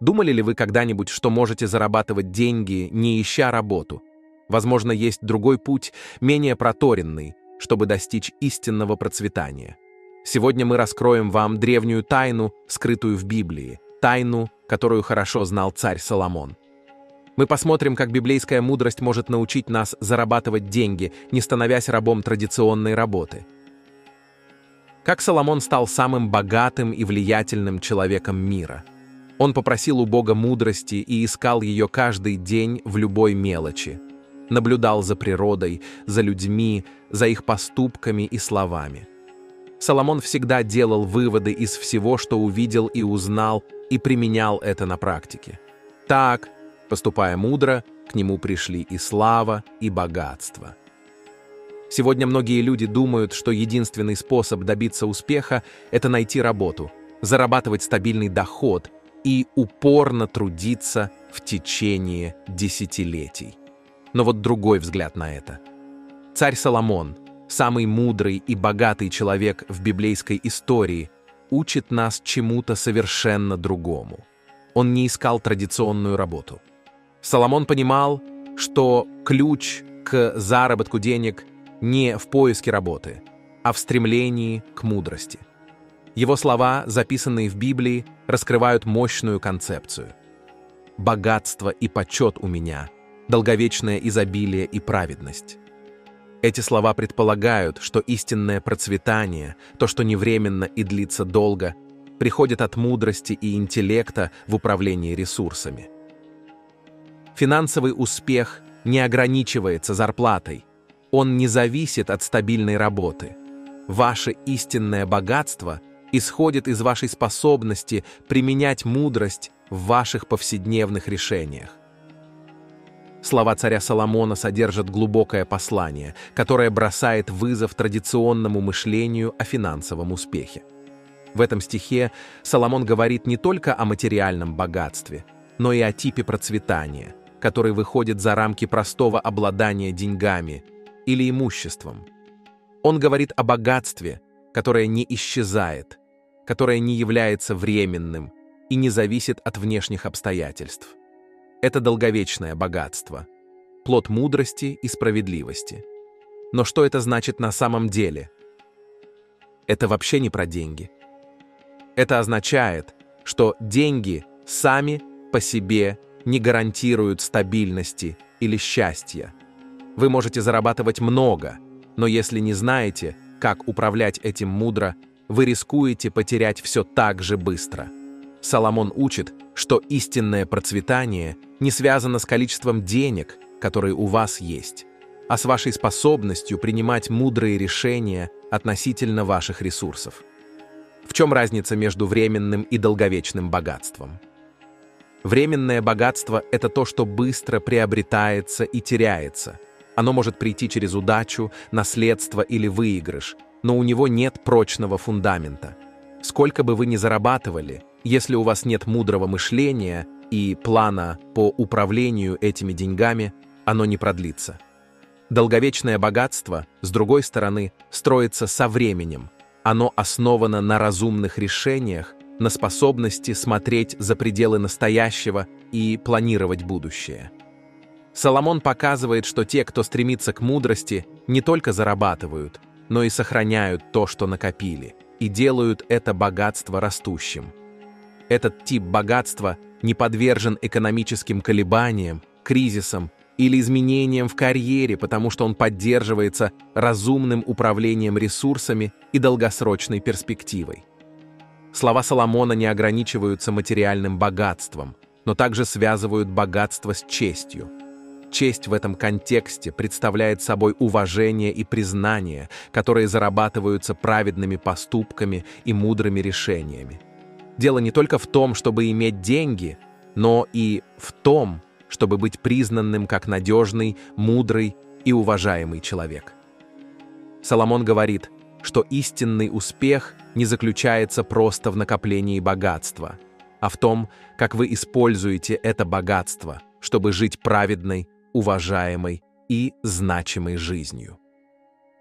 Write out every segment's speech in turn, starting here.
Думали ли вы когда-нибудь, что можете зарабатывать деньги, не ища работу? Возможно, есть другой путь, менее проторенный, чтобы достичь истинного процветания. Сегодня мы раскроем вам древнюю тайну, скрытую в Библии, тайну, которую хорошо знал царь Соломон. Мы посмотрим, как библейская мудрость может научить нас зарабатывать деньги, не становясь рабом традиционной работы. Как Соломон стал самым богатым и влиятельным человеком мира. Он попросил у Бога мудрости и искал ее каждый день в любой мелочи. Наблюдал за природой, за людьми, за их поступками и словами. Соломон всегда делал выводы из всего, что увидел и узнал, и применял это на практике. Так, поступая мудро, к нему пришли и слава, и богатство. Сегодня многие люди думают, что единственный способ добиться успеха – это найти работу, зарабатывать стабильный доход и упорно трудиться в течение десятилетий. Но вот другой взгляд на это. Царь Соломон, самый мудрый и богатый человек в библейской истории, учит нас чему-то совершенно другому. Он не искал традиционную работу. Соломон понимал, что ключ к заработку денег не в поиске работы, а в стремлении к мудрости. Его слова, записанные в Библии, раскрывают мощную концепцию. «Богатство и почет у меня, долговечное изобилие и праведность». Эти слова предполагают, что истинное процветание, то, что не временно и длится долго, приходит от мудрости и интеллекта в управлении ресурсами. Финансовый успех не ограничивается зарплатой, он не зависит от стабильной работы. Ваше истинное богатство исходит из вашей способности применять мудрость в ваших повседневных решениях. Слова царя Соломона содержат глубокое послание, которое бросает вызов традиционному мышлению о финансовом успехе. В этом стихе Соломон говорит не только о материальном богатстве, но и о типе процветания, который выходит за рамки простого обладания деньгами или имуществом. Он говорит о богатстве, которое не исчезает, которое не является временным и не зависит от внешних обстоятельств. Это долговечное богатство, плод мудрости и справедливости. Но что это значит на самом деле? Это вообще не про деньги. Это означает, что деньги сами по себе не гарантируют стабильности или счастья. Вы можете зарабатывать много, но если не знаете, как управлять этим мудро, вы рискуете потерять все так же быстро. Соломон учит, что истинное процветание не связано с количеством денег, которые у вас есть, а с вашей способностью принимать мудрые решения относительно ваших ресурсов. В чем разница между временным и долговечным богатством? Временное богатство – это то, что быстро приобретается и теряется. Оно может прийти через удачу, наследство или выигрыш, но у него нет прочного фундамента. Сколько бы вы ни зарабатывали, если у вас нет мудрого мышления и плана по управлению этими деньгами, оно не продлится. Долговечное богатство, с другой стороны, строится со временем. Оно основано на разумных решениях, на способности смотреть за пределы настоящего и планировать будущее. Соломон показывает, что те, кто стремится к мудрости, не только зарабатывают, но и сохраняют то, что накопили, и делают это богатство растущим. Этот тип богатства не подвержен экономическим колебаниям, кризисам или изменениям в карьере, потому что он поддерживается разумным управлением ресурсами и долгосрочной перспективой. Слова Соломона не ограничиваются материальным богатством, но также связывают богатство с честью. Честь в этом контексте представляет собой уважение и признание, которые зарабатываются праведными поступками и мудрыми решениями. Дело не только в том, чтобы иметь деньги, но и в том, чтобы быть признанным как надежный, мудрый и уважаемый человек. Соломон говорит, что истинный успех не заключается просто в накоплении богатства, а в том, как вы используете это богатство, чтобы жить праведной, уважаемой и значимой жизнью.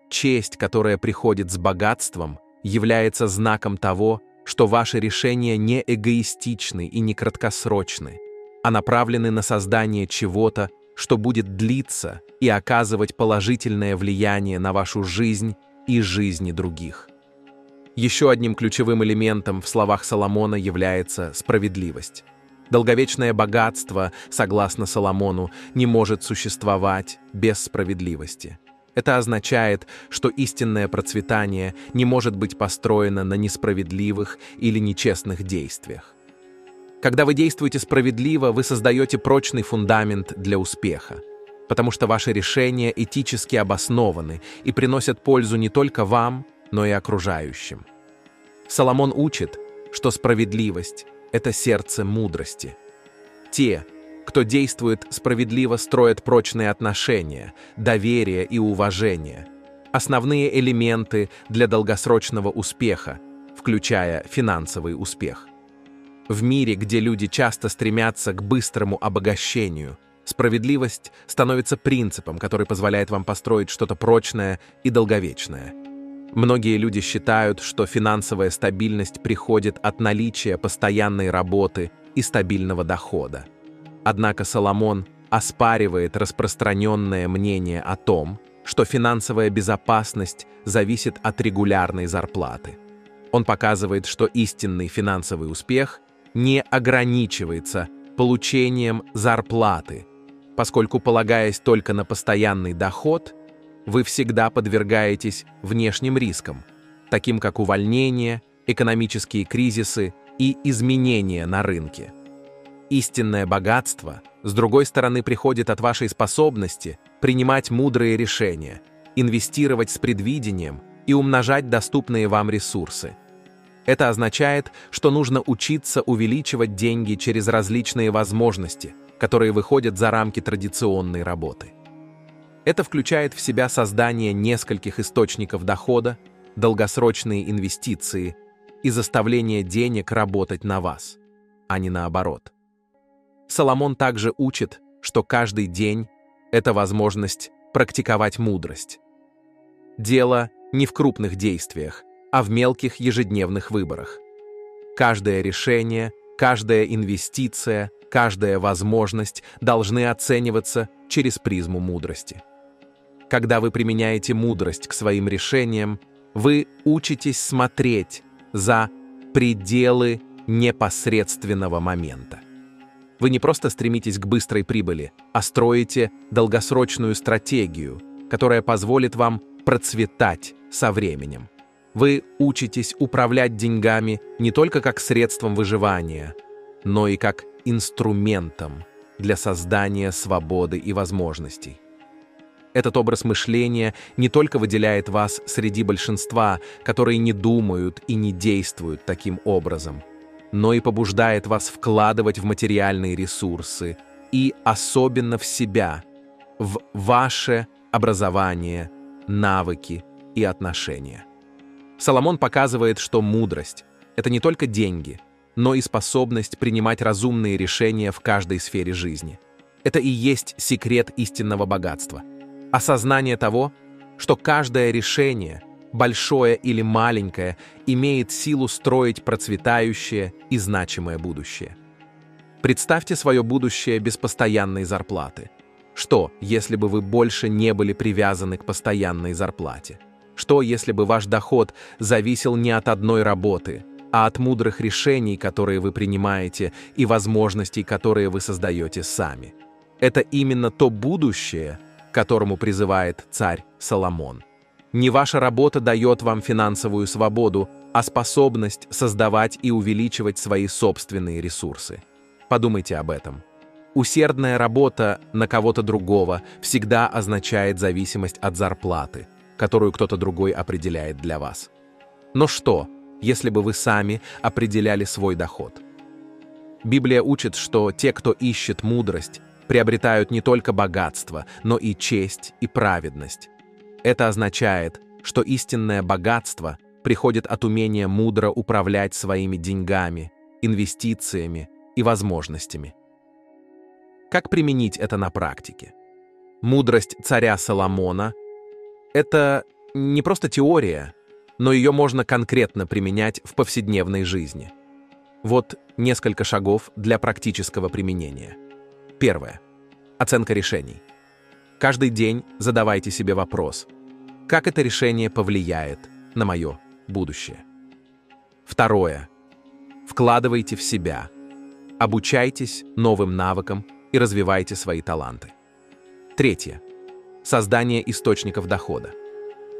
Честь, которая приходит с богатством, является знаком того, что ваши решения не эгоистичны и не краткосрочны, а направлены на создание чего-то, что будет длиться и оказывать положительное влияние на вашу жизнь и жизни других. Еще одним ключевым элементом в словах Соломона является справедливость. Долговечное богатство, согласно Соломону, не может существовать без справедливости. Это означает, что истинное процветание не может быть построено на несправедливых или нечестных действиях. Когда вы действуете справедливо, вы создаете прочный фундамент для успеха, потому что ваши решения этически обоснованы и приносят пользу не только вам, но и окружающим. Соломон учит, что справедливость – это сердце мудрости. Те, кто действует справедливо, строят прочные отношения, доверие и уважение, основные элементы для долгосрочного успеха, включая финансовый успех. В мире, где люди часто стремятся к быстрому обогащению, справедливость становится принципом, который позволяет вам построить что-то прочное и долговечное. Многие люди считают, что финансовая стабильность приходит от наличия постоянной работы и стабильного дохода. Однако Соломон оспаривает распространенное мнение о том, что финансовая безопасность зависит от регулярной зарплаты. Он показывает, что истинный финансовый успех не ограничивается получением зарплаты, поскольку, полагаясь только на постоянный доход, вы всегда подвергаетесь внешним рискам, таким как увольнение, экономические кризисы и изменения на рынке. Истинное богатство, с другой стороны, приходит от вашей способности принимать мудрые решения, инвестировать с предвидением и умножать доступные вам ресурсы. Это означает, что нужно учиться увеличивать деньги через различные возможности, которые выходят за рамки традиционной работы. Это включает в себя создание нескольких источников дохода, долгосрочные инвестиции и заставление денег работать на вас, а не наоборот. Соломон также учит, что каждый день – это возможность практиковать мудрость. Дело не в крупных действиях, а в мелких ежедневных выборах. Каждое решение, каждая инвестиция, каждая возможность должны оцениваться через призму мудрости. Когда вы применяете мудрость к своим решениям, вы учитесь смотреть за пределы непосредственного момента. Вы не просто стремитесь к быстрой прибыли, а строите долгосрочную стратегию, которая позволит вам процветать со временем. Вы учитесь управлять деньгами не только как средством выживания, но и как инструментом для создания свободы и возможностей. Этот образ мышления не только выделяет вас среди большинства, которые не думают и не действуют таким образом, но и побуждает вас вкладывать в материальные ресурсы и особенно в себя, в ваше образование, навыки и отношения. Соломон показывает, что мудрость – это не только деньги, но и способность принимать разумные решения в каждой сфере жизни. Это и есть секрет истинного богатства. Осознание того, что каждое решение, большое или маленькое, имеет силу строить процветающее и значимое будущее. Представьте свое будущее без постоянной зарплаты. Что, если бы вы больше не были привязаны к постоянной зарплате? Что, если бы ваш доход зависел не от одной работы, а от мудрых решений, которые вы принимаете, и возможностей, которые вы создаете сами? Это именно то будущее, к которому призывает царь Соломон. Не ваша работа дает вам финансовую свободу, а способность создавать и увеличивать свои собственные ресурсы. Подумайте об этом. Усердная работа на кого-то другого всегда означает зависимость от зарплаты, которую кто-то другой определяет для вас. Но что, если бы вы сами определяли свой доход? Библия учит, что те, кто ищет мудрость, приобретают не только богатство, но и честь и праведность. Это означает, что истинное богатство приходит от умения мудро управлять своими деньгами, инвестициями и возможностями. Как применить это на практике? Мудрость царя Соломона – это не просто теория, но ее можно конкретно применять в повседневной жизни. Вот несколько шагов для практического применения. Первое. Оценка решений. Каждый день задавайте себе вопрос: как это решение повлияет на мое будущее? Второе. Вкладывайте в себя. Обучайтесь новым навыкам и развивайте свои таланты. Третье. Создание источников дохода.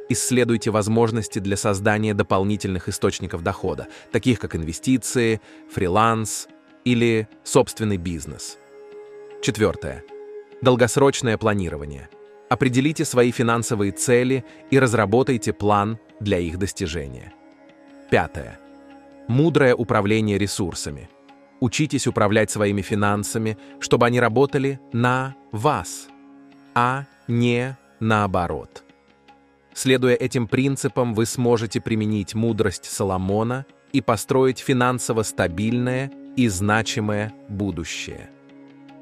Исследуйте возможности для создания дополнительных источников дохода, таких как инвестиции, фриланс или собственный бизнес. Четвертое. Долгосрочное планирование. Определите свои финансовые цели и разработайте план для их достижения. Пятое. Мудрое управление ресурсами. Учитесь управлять своими финансами, чтобы они работали на вас, а не наоборот. Следуя этим принципам, вы сможете применить мудрость Соломона и построить финансово стабильное и значимое будущее.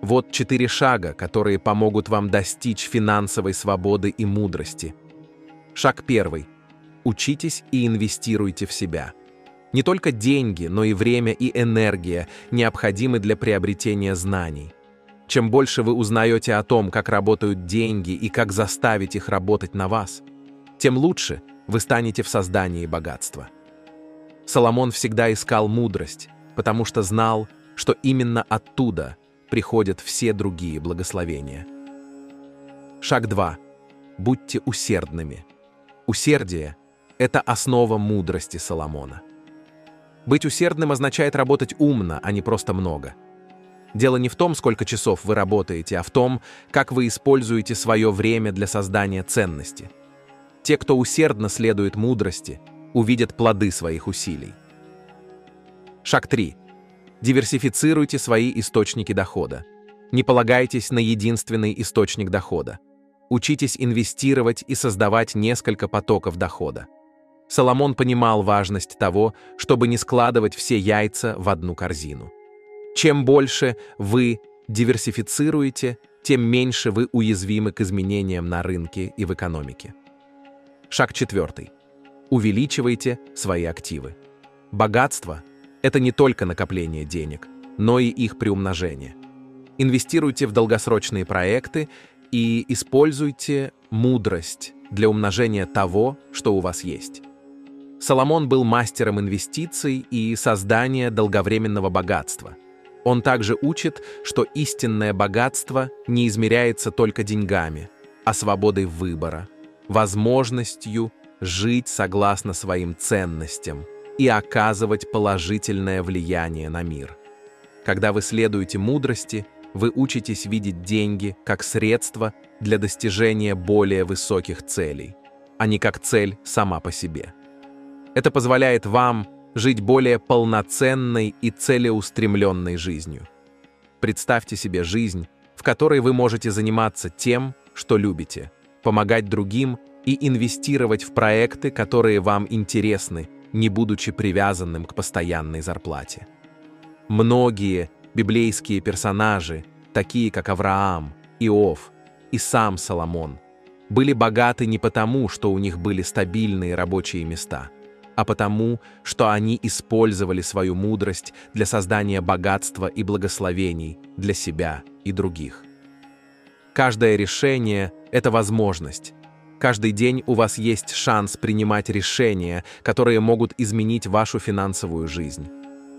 Вот 4 шага, которые помогут вам достичь финансовой свободы и мудрости. Шаг 1. Учитесь и инвестируйте в себя. Не только деньги, но и время и энергия необходимы для приобретения знаний. Чем больше вы узнаете о том, как работают деньги и как заставить их работать на вас, тем лучше вы станете в создании богатства. Соломон всегда искал мудрость, потому что знал, что именно оттуда приходят все другие благословения. Шаг 2. Будьте усердными. Усердие – это основа мудрости Соломона. Быть усердным означает работать умно, а не просто много. Дело не в том, сколько часов вы работаете, а в том, как вы используете свое время для создания ценности. Те, кто усердно следует мудрости, увидят плоды своих усилий. Шаг 3. Диверсифицируйте свои источники дохода. Не полагайтесь на единственный источник дохода. Учитесь инвестировать и создавать несколько потоков дохода. Соломон понимал важность того, чтобы не складывать все яйца в одну корзину. Чем больше вы диверсифицируете, тем меньше вы уязвимы к изменениям на рынке и в экономике. Шаг 4. Увеличивайте свои активы. Богатство – это не только накопление денег, но и их приумножение. Инвестируйте в долгосрочные проекты и используйте мудрость для умножения того, что у вас есть. Соломон был мастером инвестиций и создания долговременного богатства. Он также учит, что истинное богатство не измеряется только деньгами, а свободой выбора, возможностью жить согласно своим ценностям и оказывать положительное влияние на мир. Когда вы следуете мудрости, вы учитесь видеть деньги как средство для достижения более высоких целей, а не как цель сама по себе. Это позволяет вам жить более полноценной и целеустремленной жизнью. Представьте себе жизнь, в которой вы можете заниматься тем, что любите, помогать другим и инвестировать в проекты, которые вам интересны, не будучи привязанным к постоянной зарплате. Многие библейские персонажи, такие как Авраам, Иов и сам Соломон, были богаты не потому, что у них были стабильные рабочие места, а потому, что они использовали свою мудрость для создания богатства и благословений для себя и других. Каждое решение – это возможность. Каждый день у вас есть шанс принимать решения, которые могут изменить вашу финансовую жизнь.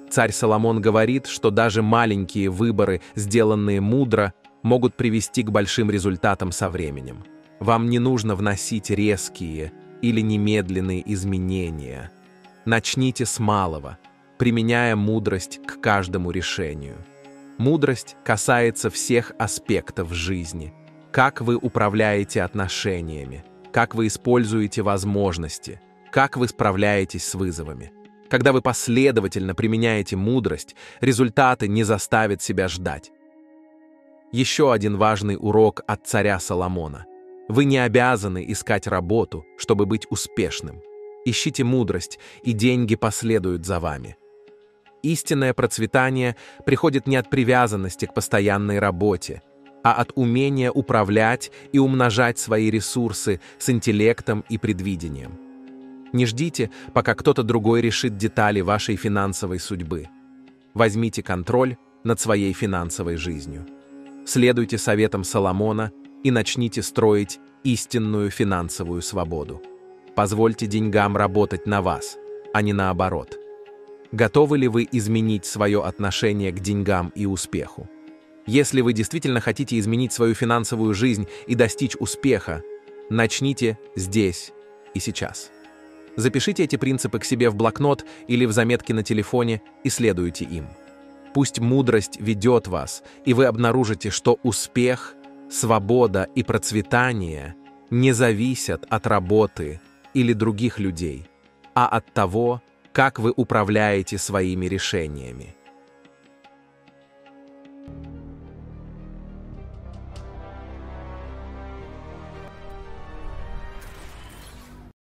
Царь Соломон говорит, что даже маленькие выборы, сделанные мудро, могут привести к большим результатам со временем. Вам не нужно вносить резкие или немедленные изменения. Начните с малого, применяя мудрость к каждому решению. Мудрость касается всех аспектов жизни. Как вы управляете отношениями, как вы используете возможности, как вы справляетесь с вызовами. Когда вы последовательно применяете мудрость, результаты не заставят себя ждать. Еще один важный урок от царя Соломона. Вы не обязаны искать работу, чтобы быть успешным. Ищите мудрость, и деньги последуют за вами. Истинное процветание приходит не от привязанности к постоянной работе, а от умения управлять и умножать свои ресурсы с интеллектом и предвидением. Не ждите, пока кто-то другой решит детали вашей финансовой судьбы. Возьмите контроль над своей финансовой жизнью. Следуйте советам Соломона и начните строить истинную финансовую свободу. Позвольте деньгам работать на вас, а не наоборот. Готовы ли вы изменить свое отношение к деньгам и успеху? Если вы действительно хотите изменить свою финансовую жизнь и достичь успеха, начните здесь и сейчас. Запишите эти принципы к себе в блокнот или в заметки на телефоне и следуйте им. Пусть мудрость ведет вас, и вы обнаружите, что успех, свобода и процветание не зависят от работы или других людей, а от того, как вы управляете своими решениями.